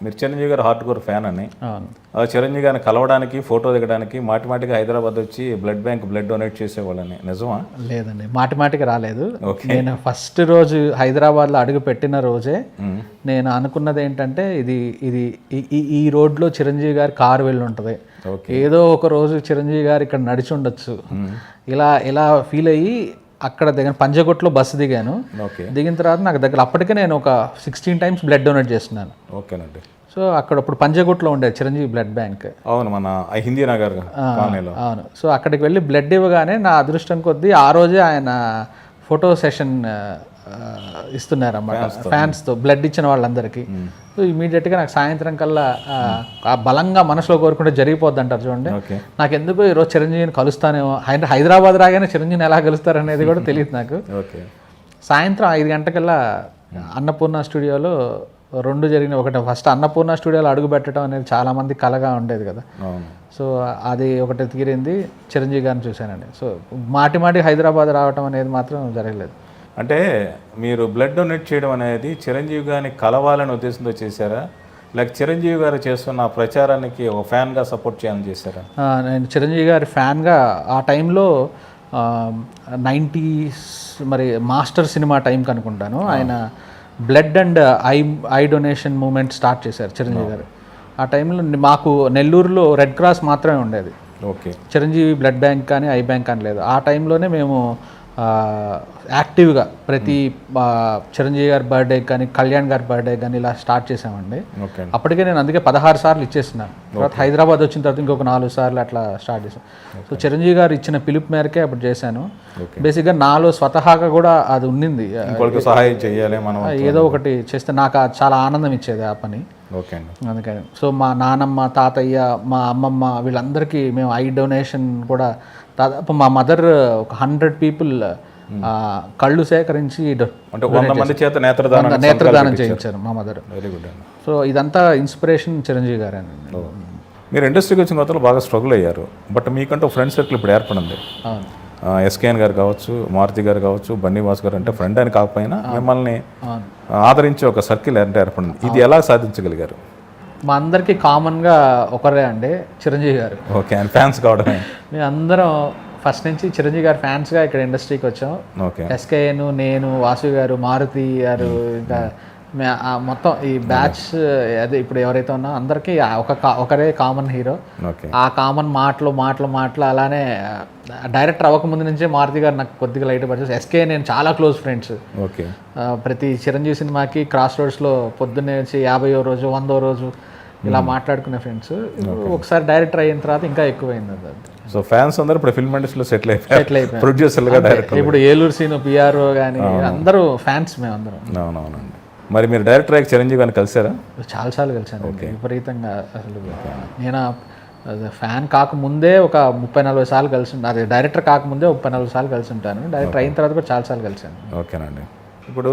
మీరు చిరంజీవి గారు hard core fan అని. అవును. చిరంజీవి గారిని కలవడానికి, ఫోటో దిగడానికి మాటిమాటిగా హైదరాబాద్ వచ్చి బ్లడ్ డొనేట్ చేసేవాళ్ళని, నిజమా? లేదండి, మాటిమాటికి రాలేదు. నేను ఫస్ట్ రోజు హైదరాబాద్లో అడుగు పెట్టిన రోజే నేను అనుకున్నది ఏంటంటే ఇది ఇది ఈ రోడ్లో చిరంజీవి గారి కారు వెళ్ళి ఉంటుంది, ఏదో ఒక రోజు చిరంజీవి గారు ఇక్కడ నడిచి ఉండొచ్చు, ఇలా ఫీల్ అయ్యి అక్కడ దగ్గర పంజగుట్లో బస్సు దిగాను. దిగిన తర్వాత నాకు దగ్గర అప్పటికే నేను ఒక 16 times బ్లడ్ డొనేట్ చేస్తున్నాను. ఓకేనండి. సో అక్కడ ఇప్పుడు పంజగుట్లో ఉండేది చిరంజీవి బ్లడ్ బ్యాంక్. అవును, మన హిందీ నగర్. అవును. సో అక్కడికి వెళ్ళి బ్లడ్ ఇవ్వగానే నా అదృష్టం కొద్దీ ఆ రోజే ఆయన ఫోటో సెషన్ ఇస్తున్నారు అన్నమాట ఫ్యాన్స్తో, బ్లడ్ ఇచ్చిన వాళ్ళందరికీ. సో ఇమీడియట్గా నాకు సాయంత్రం కల్లా ఆ బలంగా మనసులో కోరుకుంటే జరిగిపోద్ది అంటారు చూడండి. నాకు ఎందుకు ఈరోజు చిరంజీవిని కలుస్తానేమో, హైదరాబాద్ రాగానే చిరంజీవిని ఎలా కలుస్తారనేది కూడా తెలియదు నాకు. సాయంత్రం 5 గంటకల్లా అన్నపూర్ణ స్టూడియోలో 2 జరిగినాయి. ఒకటి ఫస్ట్ అన్నపూర్ణ స్టూడియోలో అడుగు పెట్టడం అనేది చాలామంది కలగా ఉండేది కదా. సో అది ఒకటి తీరింది, చిరంజీవి గారిని చూశానండి. సో మాటి హైదరాబాద్ రావడం అనేది మాత్రం జరగలేదు. అంటే మీరు బ్లడ్ డొనేట్ చేయడం అనేది చిరంజీవి గారిని కలవాలని ఉద్దేశంతో చేశారా, లేక చిరంజీవి గారు చేస్తున్న ప్రచారానికి ఒక ఫ్యాన్గా సపోర్ట్ చేయాలని చేశారా? నేను చిరంజీవి గారి ఫ్యాన్గా ఆ టైంలో 90s మరి మాస్టర్ సినిమా టైంకి అనుకుంటాను, ఆయన blood and eye donation movement start చేశారు చిరంజీవి గారు. ఆ టైంలో మాకు నెల్లూరులో రెడ్ క్రాస్ మాత్రమే ఉండేది. చిరంజీవి బ్లడ్ బ్యాంక్ కానీ ఐ బ్యాంక్ కానీ లేదు. ఆ టైంలోనే మేము యాక్టివ్గా ప్రతి చిరంజీవి గారి బర్త్డే కానీ కళ్యాణ్ గారి బర్త్డే కానీ ఇలా స్టార్ట్ చేసామండి. అప్పటికే నేను అందుకే 16 సార్లు ఇచ్చేస్తున్నాను. తర్వాత హైదరాబాద్ వచ్చిన తర్వాత ఇంకొక 4 సార్లు అట్లా స్టార్ట్ చేశాను. సో చిరంజీవి గారు ఇచ్చిన పిలుపు మేరకే అప్పుడు చేశాను. బేసిక్గా నాలో స్వతహాగా కూడా అది ఉన్నింది, సహాయం చేయాలి మనం, ఏదో ఒకటి చేస్తే నాకు చాలా ఆనందం ఇచ్చేది ఆ పని. అందుకని సో మా నానమ్మ, తాతయ్య, మా అమ్మమ్మ వీళ్ళందరికీ మేము ఐ డొనేషన్ కూడా దాదాపు మా మదర్ ఒక 100 people కళ్ళు సేకరించి నేత్రదానం చేయించారు మా మదర్. సో ఇదంతా ఇన్స్పిరేషన్ చిరంజీవి గారే. మీరు ఇండస్ట్రీకి వచ్చిన తర్వాత బాగా స్ట్రగుల్ అయ్యారు, బట్ మీకంటూ ఫ్రెండ్ సర్కిల్ ఇప్పుడు ఏర్పడింది. ఎస్కేఎన్ గారు కావచ్చు, మారుతి గారు కావచ్చు, బన్నీవాస్ గారు, అంటే ఫ్రెండ్ అని కాకపోయినా మిమ్మల్ని ఆదరించే ఒక సర్కిల్ అంటే ఏర్పడింది. ఇది ఎలా సాధించగలిగారు? మా అందరికీ కామన్గా ఒకరే అండి, చిరంజీవి గారు. ఓకే, ఫ్యాన్స్ కావడమే. మేము అందరం ఫస్ట్ నుంచి చిరంజీవి గారు ఫ్యాన్స్గా ఇక్కడ ఇండస్ట్రీకి వచ్చాం. ఎస్కేఎన్, నేను, వాసు గారు, మారుతి గారు, ఇంకా మొత్తం ఈ బ్యాచ్ అదే ఇప్పుడు ఎవరైతే ఉన్నా అందరికీ ఒకరే కామన్ హీరో. ఆ కామన్ మాటలు అలానే డైరెక్టర్ అవ్వకముందు నుంచే మారుతి గారు నాకు కొద్దిగా లైట్ పరిచయం. ఎస్కే నేను చాలా క్లోజ్ ఫ్రెండ్స్. ప్రతి చిరంజీవి సినిమాకి క్రాస్ రోడ్స్లో పొద్దున్నే వచ్చి 50వ రోజు 100వ రోజు ఇలా మాట్లాడుకునే ఫ్రెండ్స్. ఒకసారి డైరెక్టర్ అయిన తర్వాత ఇంకా ఎక్కువైంది అది. సో ఫ్యాన్స్ అందరూ ఇప్పుడు ఫిల్మ్ ఇండస్ట్రీలో సెటిల్ అయిపోయారు, ప్రొడ్యూసర్లుగా, డైరెక్టర్. ఇప్పుడు ఏలూరు సీను, పిఆర్ఓ కానీ అందరూ ఫ్యాన్స్ మేము అందరం. అవునవునండి. మరి మీరు డైరెక్టర్ అయ్యి చిరంజీవి గారిని కలిసారా? చాలాసార్లు కలిసాను, విపరీతంగా. అసలు నేను ఫ్యాన్ కాకముందే ఒక 30-40 సార్లు కలిసి, అది డైరెక్టర్ కాకముందే 30-40 సార్లు కలిసి ఉంటాను. డైరెక్టర్ అయిన తర్వాత కూడా చాలాసార్లు కలిసాను. ఓకేనండి. ఇప్పుడు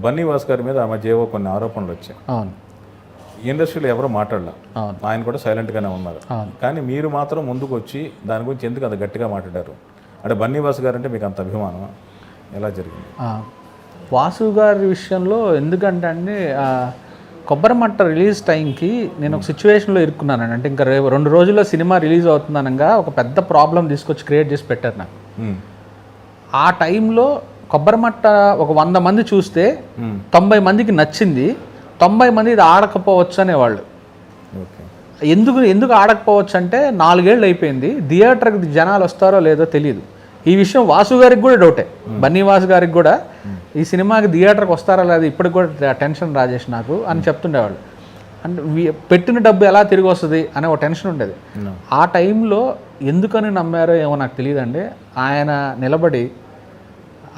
బన్నీవాస్ గారి మీద ఆ మధ్య ఏవో కొన్ని ఆరోపణలు వచ్చాయి. అవును. ఇండస్ట్రీలో ఎవరో మాట్లాడలే, ఆయన కూడా సైలెంట్గానే ఉన్నారు. కానీ మీరు మాత్రం ముందుకు వచ్చి దాని గురించి ఎందుకు అంత గట్టిగా మాట్లాడారు? అంటే బన్నీవాస్ గారు అంటే మీకు అంత అభిమానం, ఎలా జరిగింది? వాసు గారి విషయంలో ఎందుకంటే అండి, కొబ్బరిమట్ట రిలీజ్ టైంకి నేను ఒక సిచ్యువేషన్లో ఇరుక్కున్నానండి. అంటే ఇంకా 2 రోజుల్లో సినిమా రిలీజ్ అవుతుందనగా ఒక పెద్ద ప్రాబ్లం తీసుకొచ్చి క్రియేట్ చేసి పెట్టారు నాకు. ఆ టైంలో కొబ్బరిమట్ట ఒక 100 మంది చూస్తే 90 మందికి నచ్చింది, 90 మంది ఇది ఆడకపోవచ్చు అనేవాళ్ళు. ఎందుకు ఆడకపోవచ్చు అంటే 4 ఏళ్ళు అయిపోయింది, థియేటర్కి జనాలు వస్తారో లేదో తెలియదు. ఈ విషయం వాసు గారికి కూడా డౌటే, బన్నీవాస్ గారికి కూడా ఈ సినిమాకి థియేటర్కి వస్తారా లేదా ఇప్పటికి కూడా టెన్షన్ రాజేష్ నాకు అని చెప్తుండేవాళ్ళు. అంటే పెట్టిన డబ్బు ఎలా తిరిగి వస్తుంది అనే ఒక టెన్షన్ ఉండేది. ఆ టైంలో ఎందుకని నమ్మారో ఏమో నాకు తెలియదండి, ఆయన నిలబడి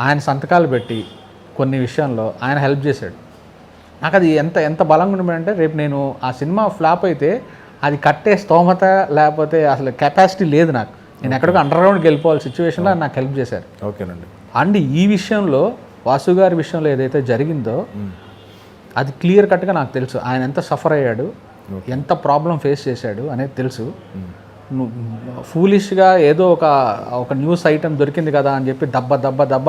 ఆయన సంతకాలు పెట్టి కొన్ని విషయంలో ఆయన హెల్ప్ చేశాడు. నాకు అది ఎంత బలంగా ఉండమంటే, రేపు నేను ఆ సినిమా ఫ్లాప్ అయితే అది కట్టే స్తోమత లేకపోతే అసలు కెపాసిటీ లేదు నాకు, నేను ఎక్కడికో అండర్గ్రౌండ్కి వెళ్ళిపోవాలి సిచ్యువేషన్లో నాకు హెల్ప్ చేశారు. ఓకేనండి. అండ్ ఈ విషయంలో వాసు గారి విషయంలో ఏదైతే జరిగిందో అది క్లియర్ కట్గా నాకు తెలుసు. ఆయన ఎంత సఫర్ అయ్యాడు, ఎంత ప్రాబ్లం ఫేస్ చేశాడు అనేది తెలుసు. ఫూలిష్గా ఏదో ఒక న్యూస్ ఐటమ్ దొరికింది కదా అని చెప్పి దబ్బ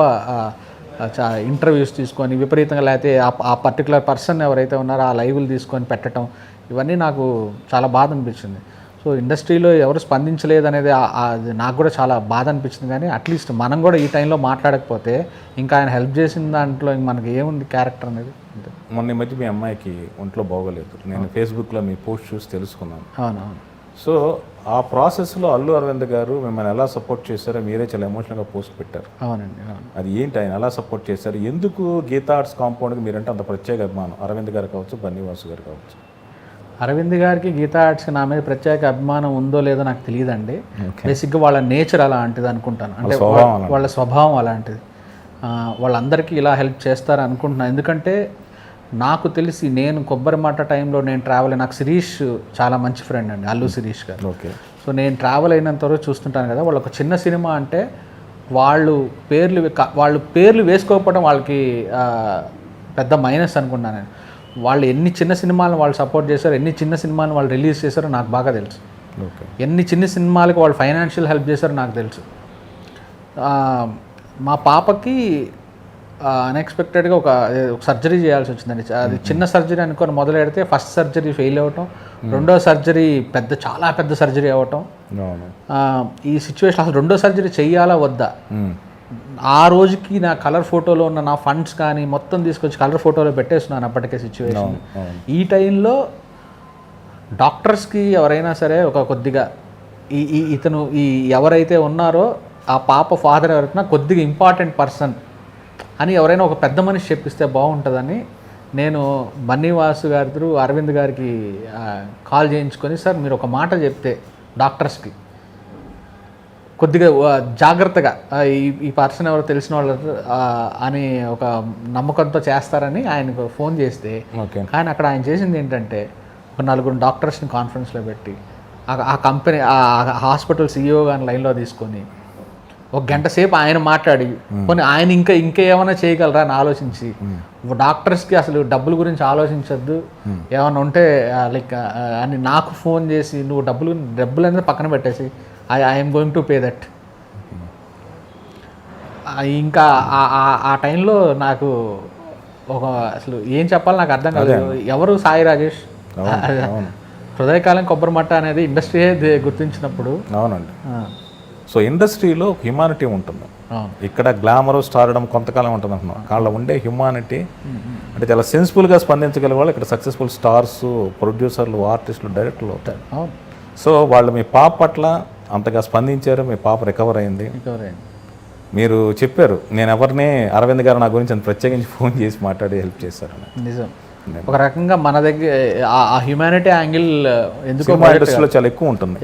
ఇంటర్వ్యూస్ తీసుకొని విపరీతంగా, లేకపోతే ఆ పర్టికులర్ పర్సన్ ఎవరైతే ఉన్నారో ఆ లైవ్లు తీసుకొని పెట్టడం, ఇవన్నీ నాకు చాలా బాధ అనిపించింది. సో ఇండస్ట్రీలో ఎవరు స్పందించలేదు అనేది అది నాకు కూడా చాలా బాధ అనిపించింది. కానీ అట్లీస్ట్ మనం కూడా ఈ టైంలో మాట్లాడకపోతే ఇంకా ఆయన హెల్ప్ చేసిన దాంట్లో ఇంక మనకి ఏముంది క్యారెక్టర్ అనేది. అంతే. మొన్న ఈ మధ్య మీ అమ్మాయికి ఒంట్లో బాగోలేదు, నేను ఫేస్బుక్లో మీ పోస్ట్ చూసి తెలుసుకున్నాను. అవునవును. సో ఆ ప్రాసెస్లో అల్లు అరవింద్ గారు మిమ్మల్ని ఎలా సపోర్ట్ చేశారో మీరే చాలా ఎమోషనల్గా పోస్ట్ పెట్టారు. అవునండి. అవును. అది ఏంటి, ఆయన ఎలా సపోర్ట్ చేశారు, ఎందుకు గీతా ఆర్ట్స్ కాంపౌండ్కి మీరంటే అంత ప్రత్యేక అభిమానం? అరవింద్ గారు కావచ్చు, బన్నీవాసు గారు కావచ్చు. అరవింద్ గారికి గీతా ఆర్ట్స్కి నా మీద ప్రత్యేక అభిమానం ఉందో లేదో నాకు తెలియదండి. బేసిక్గా వాళ్ళ నేచర్ అలాంటిది అనుకుంటాను. అంటే వాళ్ళ స్వభావం అలాంటిది. వాళ్ళందరికీ ఇలా హెల్ప్ చేస్తారు అనుకుంటున్నాను. ఎందుకంటే నాకు తెలిసి నేను కొబ్బరి మాట టైంలో నేను ట్రావెల్ నాకు శిరీష్ చాలా మంచి ఫ్రెండ్ అండి, అల్లు శిరీష్ గారు. ఓకే. సో నేను ట్రావెల్ అయినంతవరకు చూస్తుంటాను కదా, వాళ్ళు ఒక చిన్న సినిమా అంటే వాళ్ళు పేర్లు వేసుకోకపోవడం వాళ్ళకి పెద్ద మైనస్ అనుకున్నాను నేను. వాళ్ళు ఎన్ని చిన్న సినిమాలను వాళ్ళు సపోర్ట్ చేశారో, ఎన్ని చిన్న సినిమాలను వాళ్ళు రిలీజ్ చేశారో నాకు బాగా తెలుసు. ఎన్ని చిన్న సినిమాలకు వాళ్ళు ఫైనాన్షియల్ హెల్ప్ చేశారో నాకు తెలుసు. మా పాపకి అన్ఎక్స్పెక్టెడ్గా ఒక సర్జరీ చేయాల్సి వచ్చిందండి. అది చిన్న సర్జరీ అనుకొని మొదలు పెడితే ఫస్ట్ సర్జరీ ఫెయిల్ అవ్వటం, రెండో సర్జరీ చాలా పెద్ద సర్జరీ అవ్వటం. ఈ సిచ్యువేషన్ అసలు రెండో సర్జరీ చెయ్యాలా వద్దా, ఆ రోజుకి నా కలర్ ఫోటోలో ఉన్న నా ఫండ్స్ కానీ మొత్తం తీసుకొచ్చి కలర్ ఫోటోలో పెట్టేస్తున్నాను అప్పటికే సిచ్యువేషన్. ఈ టైంలో డాక్టర్స్కి ఎవరైనా సరే ఒక కొద్దిగా ఇతను ఎవరైతే ఉన్నారో ఆ పాప ఫాదర్ ఎవరైనా కొద్దిగా ఇంపార్టెంట్ పర్సన్ అని ఎవరైనా ఒక పెద్ద మనిషి చెప్పిస్తే బాగుంటుందని నేను బన్నీవాసు గారి త్రూ అరవింద్ గారికి కాల్ చేయించుకొని, సార్ మీరు ఒక మాట చెప్తే డాక్టర్స్కి కొద్దిగా జాగ్రత్తగా ఈ పర్సన్ ఎవరో తెలిసిన వాళ్ళు అని ఒక నమ్మకంతో చేస్తారని ఆయనకు ఫోన్ చేస్తే, కానీ అక్కడ ఆయన చేసింది ఏంటంటే ఒక 4 డాక్టర్స్ని కాన్ఫరెన్స్లో పెట్టి ఆ కంపెనీ ఆ హాస్పిటల్ CEO గారిని లైన్లో తీసుకొని 1 గంట సేపు ఆయన మాట్లాడి, కొన్ని ఆయన ఇంకా ఏమైనా చేయగలరా అని ఆలోచించి, డాక్టర్స్కి అసలు డబ్బుల గురించి ఆలోచించద్దు, ఏమైనా ఉంటే లైక్ అని నాకు ఫోన్ చేసి, నువ్వు డబ్బులు అనేది పక్కన పెట్టేసి I'm going to pay that. ఇంకా ఆ టైంలో నాకు అసలు ఏం చెప్పాలి నాకు అర్థం కాదు. ఎవరు సాయి రాజేష్, హృదయకాలం కొబ్బరి మట్ట అనేది ఇండస్ట్రీయే గుర్తించినప్పుడు. అవునండి. సో ఇండస్ట్రీలో హ్యుమానిటీ ఉంటుంది. ఇక్కడ గ్లామర్ స్టార్డమ్ కొంతకాలం ఉంటుంది అంటున్నాం, వాళ్ళ ఉండే హ్యుమానిటీ అంటే చాలా సెన్సిబుల్గా స్పందించగలిగే వాళ్ళు ఇక్కడ సక్సెస్ఫుల్ స్టార్స్, ప్రొడ్యూసర్లు, ఆర్టిస్టులు, డైరెక్టర్లు అవుతారు. సో వాళ్ళు మీ పాప పట్ల అంతగా స్పందించారు, మీ పాప రికవర్ అయింది. మీరు చెప్పారు, నేను ఎవరిని అరవింద్ గారు నా గురించి అంత ప్రత్యేకించి ఫోన్ చేసి మాట్లాడి హెల్ప్ చేశారు. నిజం. ఒక రకంగా మన దగ్గర ఆ హ్యుమానిటీ యాంగిల్ ఎందుకో ఇండస్ట్రీలో చాలా ఎక్కువ ఉంటుంది.